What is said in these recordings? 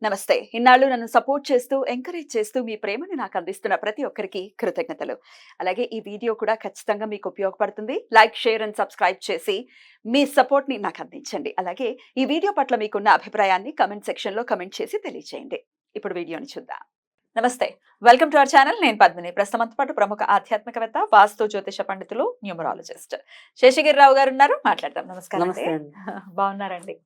నమస్తే. ఇన్నాళ్ళు నన్ను సపోర్ట్ చేస్తూ, ఎంకరేజ్ చేస్తూ మీ ప్రేమని నాకు అందిస్తున్న ప్రతి ఒక్కరికి కృతజ్ఞతలు. అలాగే ఈ వీడియో కూడా ఖచ్చితంగా మీకు ఉపయోగపడుతుంది. లైక్, షేర్ అండ్ సబ్స్క్రైబ్ చేసి మీ సపోర్ట్‌ని నాకు అందించండి. అలాగే ఈ వీడియో పట్ల మీకున్న అభిప్రాయాన్ని కామెంట్ సెక్షన్‌లో కామెంట్ చేసి తెలియజేయండి. ఇప్పుడు వీడియోని చూద్దాం. నమస్తే. Welcome to our channel. నేను పద్మిని. ప్రస్తుతం మనతో పాటు ప్రముఖ ఆధ్యాత్మికవేత్త, వాస్తు జ్యోతిష పండితులు, న్యూమరాలజిస్ట్ శేషగిరిరావు గారు ఉన్నారు. మాట్లాడదాం. నమస్కారం అండి. నమస్తే అండి. బాగున్నారండి?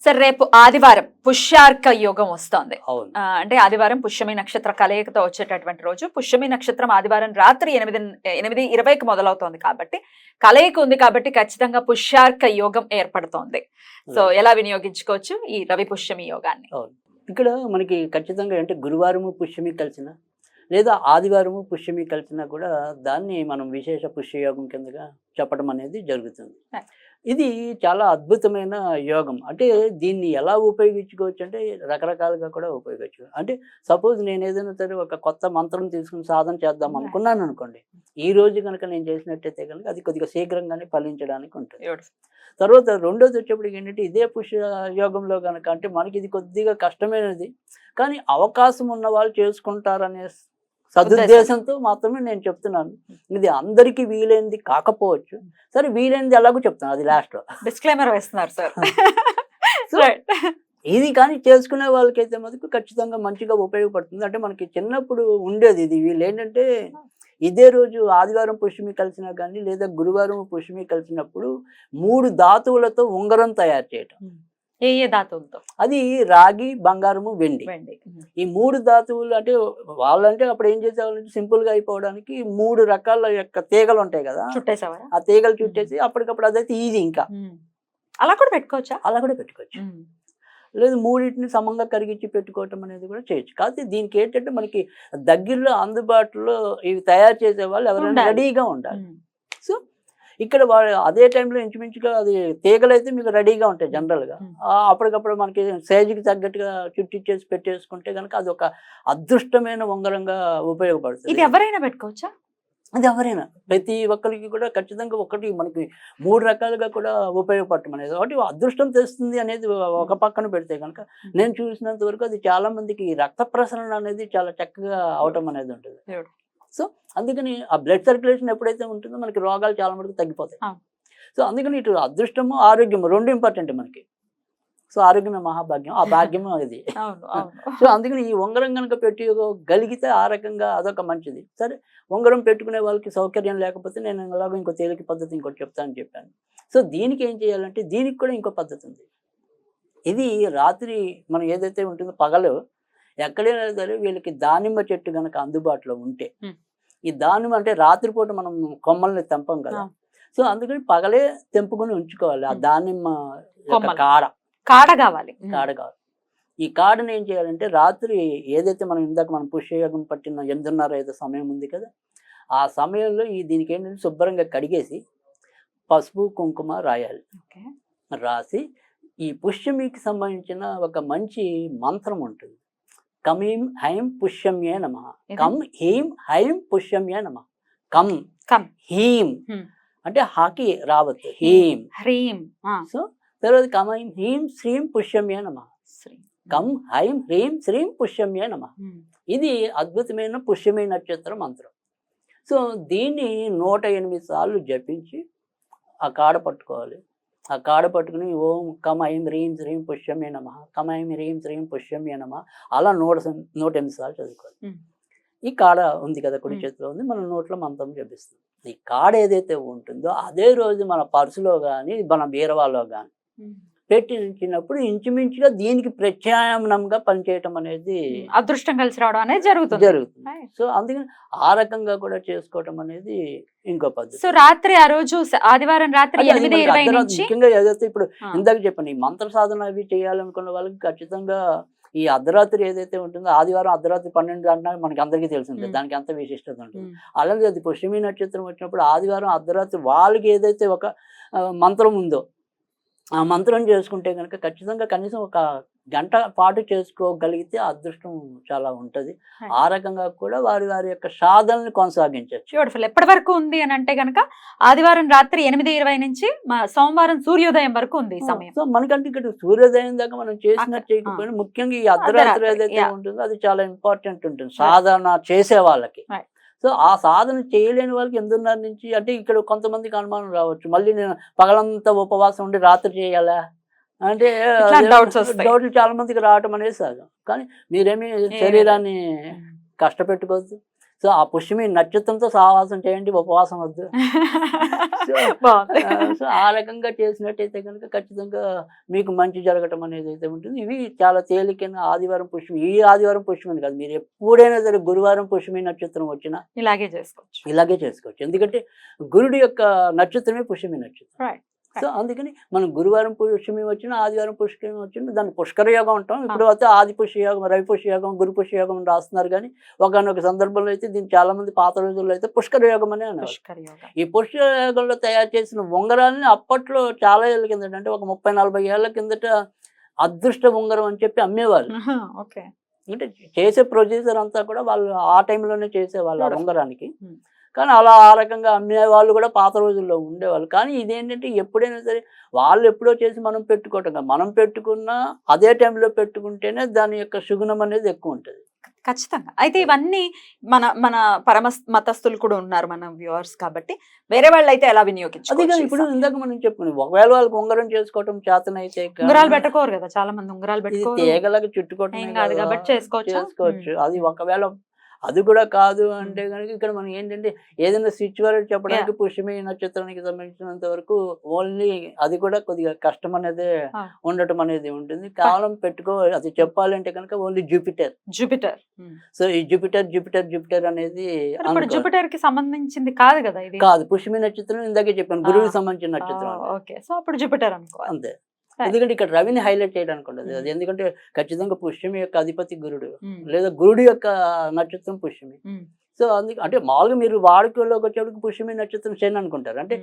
సార్, రేపు ఆదివారం పుష్యార్క యోగం వస్తోంది. అవును. అంటే ఆదివారం పుష్యమి నక్షత్ర కలయికతో వచ్చేటటువంటి రోజు. పుష్యమి నక్షత్రం ఆదివారం రాత్రి 8:20కి మొదలవుతోంది కాబట్టి, కలయిక ఉంది కాబట్టి ఖచ్చితంగా పుష్యార్క యోగం ఏర్పడుతోంది. సో ఎలా వినియోగించుకోవచ్చు ఈ రవి పుష్యమి యోగాన్ని? అవును. ఇక్కడ మనకి ఖచ్చితంగా అంటే గురువారము పుష్యమి కలిసిన లేదా ఆదివారము పుష్యమి కలిసినా కూడా దాన్ని మనం విశేష పుష్యయోగం కిందగా చెప్పడం అనేది జరుగుతుంది. ఇది చాలా అద్భుతమైన యోగం. అంటే దీన్ని ఎలా ఉపయోగించుకోవచ్చు అంటే రకరకాలుగా కూడా ఉపయోగించు. అంటే సపోజ్ నేను ఏదైనా సరే ఒక కొత్త మంత్రం తీసుకుని సాధన చేద్దాం అనుకున్నాను అనుకోండి, ఈ రోజు కనుక నేను చేసినట్టయితే కనుక అది కొద్దిగా శీఘ్రంగానే ఫలించడానికి ఉంటుంది. తర్వాత రెండోది వచ్చేప్పటికి ఏంటంటే ఇదే పుష్య యోగంలో కనుక అంటే మనకి ఇది కొద్దిగా కష్టమైనది, కానీ అవకాశం ఉన్న వాళ్ళు చేసుకుంటారనే సదుద్దేశంతో మాత్రమే నేను చెప్తున్నాను. ఇది అందరికీ వీలైంది కాకపోవచ్చు, సరే వీలైంది ఎలాగో చెప్తాను, అది లాస్ట్ డిస్క్లైమర్ వేస్తున్నారు సార్. ఇది కానీ చేసుకునే వాళ్ళకైతే మటుకు ఖచ్చితంగా మంచిగా ఉపయోగపడుతుంది. అంటే మనకి చిన్నప్పుడు ఉండేది ఇది. వీళ్ళు ఏంటంటే ఇదే రోజు ఆదివారం పుష్యమి కలిసినా కానీ లేదా గురువారం పుష్యమి కలిసినప్పుడు 3 ధాతువులతో ఉంగరం తయారు చేయటం. ఏ ఏ ధాతువులతో? అది రాగి, బంగారము, వెండి. ఈ 3 ధాతువులు అంటే వాళ్ళంటే అప్పుడు ఏం చేసేవాళ్ళంటే సింపుల్ గా అయిపోవడానికి 3 రకాల యొక్క తీగలు ఉంటాయి కదా, చుట్టేసేవారా? ఆ తీగలు చుట్టేసి అప్పటికప్పుడు అదైతే ఈజీ. ఇంకా అలా కూడా పెట్టుకోవచ్చా? అలా కూడా పెట్టుకోవచ్చు. లేదు మూడింటిని సమంగా కరిగించి పెట్టుకోవటం అనేది కూడా చేయొచ్చు. కాకపోతే దీనికి ఏంటంటే మనకి దగ్గరలో అందుబాటులో ఇవి తయారు చేసే వాళ్ళు ఎవరైనా రెడీగా ఉండాలి. సో ఇక్కడ వాళ్ళు అదే టైంలో ఇంచుమించుగా అది తీగలైతే మీకు రెడీగా ఉంటాయి జనరల్గా. అప్పటికప్పుడు మనకి సైజుకి తగ్గట్టుగా చుట్టిచ్చేసి పెట్టేసుకుంటే కనుక అది ఒక అదృష్టమైన ఉంగరంగా ఉపయోగపడుతుంది. ఇది ఎవరైనా పెట్టుకోవచ్చా? అది ఎవరైనా, ప్రతి ఒక్కరికి కూడా ఖచ్చితంగా ఒకటి మనకి 3 రకాలుగా కూడా ఉపయోగపడటం అనేది ఒకటి అదృష్టం తెస్తుంది అనేది ఒక పక్కన పెడితే కనుక నేను చూసినంత వరకు అది చాలా మందికి రక్త ప్రసరణ అనేది చాలా చక్కగా అవటం అనేది ఉంటుంది. సో అందుకని ఆ బ్లడ్ సర్క్యులేషన్ ఎప్పుడైతే ఉంటుందో మనకి రోగాలు చాలా మటుకు తగ్గిపోతాయి. సో అందుకని ఇటు అదృష్టము ఆరోగ్యము 2 ఇంపార్టెంట్ మనకి. సో ఆరోగ్యమే మహాభాగ్యం, ఆ భాగ్యము అది. సో అందుకని ఈ ఉంగరం కనుక పెట్టుకోగలిగితే ఆ రకంగా అదొక మంచిది. సరే ఉంగరం పెట్టుకునే వాళ్ళకి సౌకర్యం లేకపోతే నేను ఎలాగో ఇంకో తేలిక పద్ధతి ఇంకోటి చెప్తానని చెప్పాను. సో దీనికి ఏం చేయాలంటే దీనికి కూడా ఇంకో పద్ధతి ఉంది. ఇది రాత్రి మనం ఏదైతే ఉంటుందో పగలు ఎక్కడైనా సరే వీళ్ళకి దానిమ్మ చెట్టు కనుక అందుబాటులో ఉంటే, ఈ దానిమ్మ అంటే రాత్రిపూట మనం కొమ్మల్ని తెంపం కదా, సో అందుకని పగలే తెంపుకొని ఉంచుకోవాలి. ఆ దానిమ్మ కాడ కావాలి. ఈ కాడని ఏం చేయాలంటే రాత్రి ఏదైతే మనం ఇందాక మనం పుష్యయోగం పట్టిన 8:30 ఏదో సమయం ఉంది కదా, ఆ సమయంలో దీనికి ఏంటంటే శుభ్రంగా కడిగేసి పసుపు కుంకుమ రాయాలి. రాసి ఈ పుష్యమికి సంబంధించిన ఒక మంచి మంత్రం ఉంటుంది. కమీం హైం పుష్యమ్యే నమః. కం హీం హైం పుష్యమ్యే నమః. కం కం హీం అంటే హాకి రావత్, హీం హ్రీం. సో తర్వాత కమీం హీం శ్రీం పుష్యమ్యే నమః. కం హైం హ్రీం శ్రీం పుష్యమ్యే నమః. ఇది అద్భుతమైన పుష్యమి నక్షత్ర మంత్రం. సో దీన్ని 108 సార్లు జపించి ఆ కాడ పట్టుకోవాలి. ఆ కాడ పట్టుకుని ఓం కం ఐం హ్రీం శ్రీం పుష్యమ్యే నమః, కం ఐం హ్రీం శ్రీం పుష్యమ్యే నమః అలా 108 సార్లు చదువుకోవాలి. ఈ కాడ ఉంది కదా, కుడి చేతిలో ఉంది, మన నోట్లో మంత్రం జపిస్తుంది. ఈ కాడ ఏదైతే ఉంటుందో అదే రోజు మన పర్సులో కానీ మన బీరవాలో కానీ పెట్టినప్పుడు ఇంచుమించుగా దీనికి ప్రత్యామ్నాయంగా పనిచేయటం అనేది అదృష్టం కలిసి రావడం అనేది జరుగుతుంది. సో అందుకని ఆ రకంగా కూడా చేసుకోవటం అనేది ఇంకో పద్ధతి. సో రాత్రి ఆ రోజు ఆదివారం రాత్రి 8:20 నుంచి ముఖ్యంగా ఏదైతే ఇప్పుడు ఇందాక చెప్పండి ఈ మంత్ర సాధన అవి చేయాలనుకున్న వాళ్ళకి ఖచ్చితంగా ఈ అర్ధరాత్రి ఏదైతే ఉంటుందో ఆదివారం అర్ధరాత్రి 12 గంటలకు మనకి అందరికీ తెలిసిందే, దానికి ఎంత విశిష్టత ఉంటుంది. అలాగే అది పుష్యమి నక్షత్రం వచ్చినప్పుడు ఆదివారం అర్ధరాత్రి వాళ్ళకి ఏదైతే ఒక మంత్రం ఉందో ఆ మంత్రం చేసుకుంటే కనుక ఖచ్చితంగా కనీసం ఒక గంట పాటు చేసుకోగలిగితే ఆ అదృష్టం చాలా ఉంటది. ఆ రకంగా కూడా వారి వారి యొక్క సాధనని కొనసాగించవచ్చు. బ్యూటిఫుల్. ఎప్పటి వరకు ఉంది అని అంటే గనక ఆదివారం రాత్రి 8:20 నుంచి సోమవారం సూర్యోదయం వరకు ఉంది ఈ సమయం. సో మనకంటే ఇక్కడ సూర్యోదయం దాకా మనం చేసినట్టు అక్కడ, చేయకపోయినా ముఖ్యంగా ఈ అర్ధరాత్రి అర్ధరాత్రి, ఏదైతే yeah. ఉంటుందో అది చాలా ఇంపార్టెంట్ ఉంటుంది సాధన చేసే వాళ్ళకి. Right. సో ఆ సాధన చేయలేని వాళ్ళకి 8:30 నుంచి అంటే ఇక్కడ కొంతమందికి అనుమానం రావచ్చు, మళ్ళీ నేను పగలంతా ఉపవాసం ఉండి రాత్రి చేయాలా అంటే ఇట్లా doubts వస్తాయి. డౌట్లు చాలా మందికి రావటం అనేది సహజం. కానీ మీరేమి శరీరాన్ని కష్టపెట్టుకోవద్దు. సో ఆ పుష్యమి నక్షత్రంతో సహవాసం చేయండి, ఉపవాసం వద్దు. బాగుంది. సో ఆ రకంగా చేసినట్టయితే కనుక ఖచ్చితంగా మీకు మంచి జరగటం అనేది అయితే ఉంటుంది. ఇవి చాలా తేలికైన ఆదివారం పుష్యమి. ఈ ఆదివారం పుష్యమని కాదు, మీరు ఎప్పుడైనా సరే గురువారం పుష్యమి నక్షత్రం వచ్చినా ఇలాగే చేసుకోవచ్చు. ఇలాగే చేసుకోవచ్చు. ఎందుకంటే గురుడి యొక్క నక్షత్రమే పుష్యమి నక్షత్రం. Right. సో అందుకని మనం గురువారం పుష్యమి వచ్చినా ఆదివారం పుష్యమి వచ్చినా దాన్ని పుష్కర యోగం అంటాం. ఇప్పుడు అయితే ఆది పుష్యయోగం, రవి పుష్యయోగం, గురు పుష్యయోగం అని రాస్తున్నారు. కానీ ఒకనొక సందర్భంలో అయితే దీన్ని చాలా మంది పాత రోజుల్లో అయితే పుష్కర యోగం అనే అన్నారు. పుష్కర యోగం. ఈ పుష్యయోగంలో తయారు చేసిన ఉంగరాలని అప్పట్లో చాలా ఏళ్ళ కిందట, అంటే ఒక 30-40 ఏళ్ల కిందట అదృష్ట ఉంగరం అని చెప్పి అమ్మేవాళ్ళు. ఓకే. అంటే చేసే ప్రొడ్యూసర్ అంతా కూడా వాళ్ళు ఆ టైంలోనే చేసేవాళ్ళు ఆ ఉంగరానికి. Hmm. కానీ అలా ఆ రకంగా అమ్మే వాళ్ళు కూడా పాత రోజుల్లో ఉండేవాళ్ళు. కానీ ఇదేంటంటే ఎప్పుడైనా సరే వాళ్ళు ఎప్పుడో చేసి మనం పెట్టుకోవటం కాదు, మనం పెట్టుకున్నా అదే టైంలో పెట్టుకుంటేనే దాని యొక్క సుగుణం అనేది ఎక్కువ ఉంటుంది. ఖచ్చితంగా. అయితే ఇవన్నీ మన మన పరమ మతస్థులు కూడా ఉన్నారు మన వ్యూవర్స్, కాబట్టి వేరే వాళ్ళు అయితే ఎలా అది వినియోగించుకోవచ్చు? కానీ ఇప్పుడు ఇందాక మనం చెప్పుకున్నాం, ఒకవేళ వాళ్ళకి ఉంగరం చేసుకోవటం చేతనైతే ఉంగరాలు పెట్టుకోరు కదా చాలా మంది, ఉంగరాలు ఇది పెట్టుకోరు, తీగలకి చుట్టుకోవటం ఏం కాదు కాబట్టి చేసుకోవచ్చు. అది ఒకవేళ అది కూడా కాదు అంటే కనుక ఇక్కడ మనం ఏంటంటే ఏదైనా సిచ్యువేషన్ చెప్పడానికి పుష్యమి నక్షత్రానికి సంబంధించినంత వరకు ఓన్లీ అది కూడా కొద్దిగా కష్టం అనేది ఉండటం అనేది ఉంటుంది. కేవలం అది చెప్పాలంటే కనుక ఓన్లీ జూపిటర్. సో ఈ జూపిటర్ అనేది జూపిటర్ కి సంబంధించింది కాదు కదా ఇది? కాదు, పుష్యమి నక్షత్రం ఇందాకే చెప్పాను, గురువుకి సంబంధించిన నక్షత్రం. ఓకే, సో అప్పుడు జూపిటర్ అనుకో అంతే. ఎందుకంటే ఇక్కడ రవిని హైలైట్ చేయడానికి ఉండదు అది. ఎందుకంటే ఖచ్చితంగా పుష్యమి యొక్క అధిపతి గురుడు, లేదా గురుడు యొక్క నక్షత్రం పుష్యమి. సో అందుకే అంటే మామూలుగా మీరు వాడుకలోకి వచ్చేప్పటికి పుష్యమి నక్షత్రం శని అనుకుంటారు. అంటే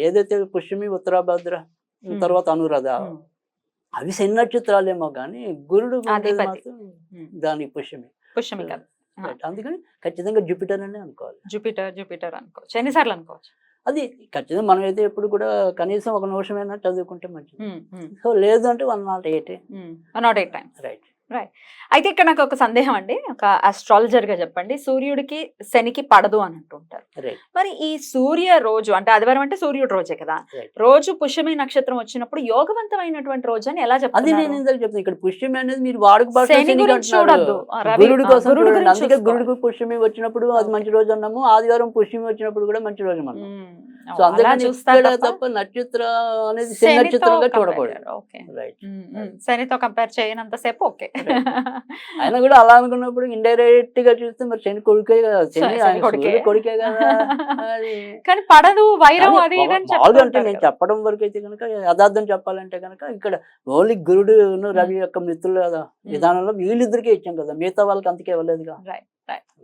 ఏదైతే పుష్యమి, ఉత్తరాభద్ర, తర్వాత అనురాధ అవి శని నక్షత్రాలేమో కానీ గురుడు మాత్రం దానికి పుష్యమి కాదు. అందుకని ఖచ్చితంగా జూపిటర్ అనే అనుకోవాలి. జూపిటర్ అనుకోవచ్చు, ఎన్నిసార్లు అనుకోవచ్చు? అది ఖచ్చితంగా మనం అయితే ఎప్పుడు కూడా కనీసం ఒక నిమిషమైనా చదువుకుంటే మంచిది. సో లేదు అంటే 108 times. రైట్. అయితే ఇక్కడ నాకు ఒక సందేహం అండి, ఒక అస్ట్రాలజర్ గా చెప్పండి. సూర్యుడికి శనికి పడదు అని అంటుంటారు. మరి ఈ సూర్య రోజు అంటే ఆదివారం అంటే సూర్యుడు రోజే కదా, రోజు పుష్యమి నక్షత్రం వచ్చినప్పుడు యోగవంతమైనటువంటి రోజు అని ఎలా చెప్తారు? అది నేను ఇందాక చెప్తాను, ఇక్కడ పుష్యమి అనేది మీరు వాడుక భాష చూడద్దు, గురుడు కోసం చూడండి. అందుకే గురుడికి పుష్యమి వచ్చినప్పుడు అది మంచి రోజు అన్నాము, ఆదివారం పుష్యమి వచ్చినప్పుడు కూడా మంచి రోజు అన్నాము. సో అందుకని తప్ప నక్షత్రం అనేది శని నక్షత్రంగా చూడకూడదు. శనితో కంపేర్ చేయనంత సేపు ఓకే. ఆయన కూడా అలా అనుకున్నప్పుడు ఇండైరెక్ట్ గా చూస్తే మరి శని కొడుకే కదా, శని కొడుకే కదా. కానీ పడదు వైరం అది అంటే నేను చెప్పడం వరకు అయితే కనుక యథార్థం చెప్పాలంటే కనుక ఇక్కడ ఓన్లీ గురుడు రవి యొక్క మిత్రుల విధానంలో వీళ్ళిద్దరికే ఇచ్చాం కదా, మిగతా వాళ్ళకి అంతకే ఇవ్వలేదుగా.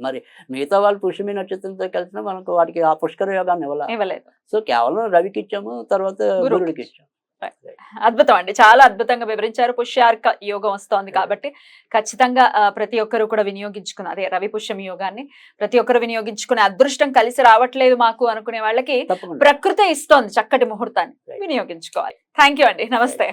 మరి మిగతా వాళ్ళు పుష్యమి నక్షత్రంతో కలిసిన మనకు వాటికి ఆ పుష్కర యోగాన్ని ఇవ్వలేదు. సో కేవలం రవికి ఇచ్చాము, తర్వాత గురుడికి ఇచ్చాము. అద్భుతం అండి, చాలా అద్భుతంగా వివరించారు. పుష్యార్క యోగం వస్తోంది కాబట్టి ఖచ్చితంగా ప్రతి ఒక్కరు కూడా వినియోగించుకున్న అదే రవి పుష్యమి యోగాన్ని ప్రతి ఒక్కరు వినియోగించుకునే అదృష్టం కలిసి రావట్లేదు మాకు అనుకునే వాళ్ళకి ప్రకృతి ఇస్తోంది చక్కటి ముహూర్తాన్ని, వినియోగించుకోవాలి. థ్యాంక్ యూ అండి, నమస్తే.